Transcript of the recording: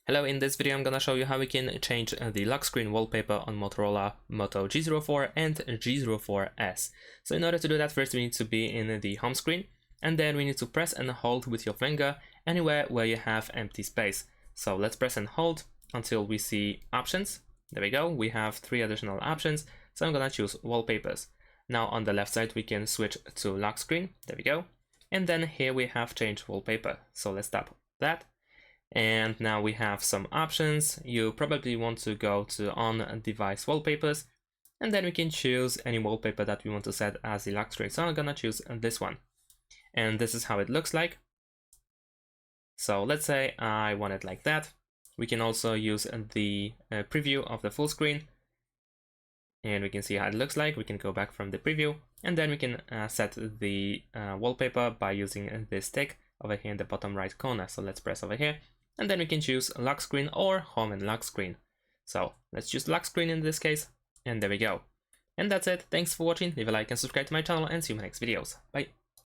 Hello, in this video I'm gonna show you how we can change the lock screen wallpaper on Motorola Moto G04 and G04s. So in order to do that, first we need to be in the home screen, and then we need to press and hold with your finger anywhere where you have empty space. So let's press and hold until we see options. There we go, we have 3 additional options, so I'm gonna choose wallpapers. Now on the left side we can switch to lock screen, there we go, and then here we have change wallpaper, so let's tap that. And now we have some options. You probably want to go to on device wallpapers, and then we can choose any wallpaper that we want to set as the lock screen. So I'm gonna choose this one, and this is how it looks like. So let's say I want it like that. We can also use the preview of the full screen, and we can see how it looks like. We can go back from the preview, and then we can set the wallpaper by using this tick over here in the bottom right corner. So let's press over here, and then we can choose lock screen or home and lock screen. So let's choose lock screen in this case, and there we go. And that's it. Thanks for watching. Leave a like and subscribe to my channel, and see you in my next videos. Bye.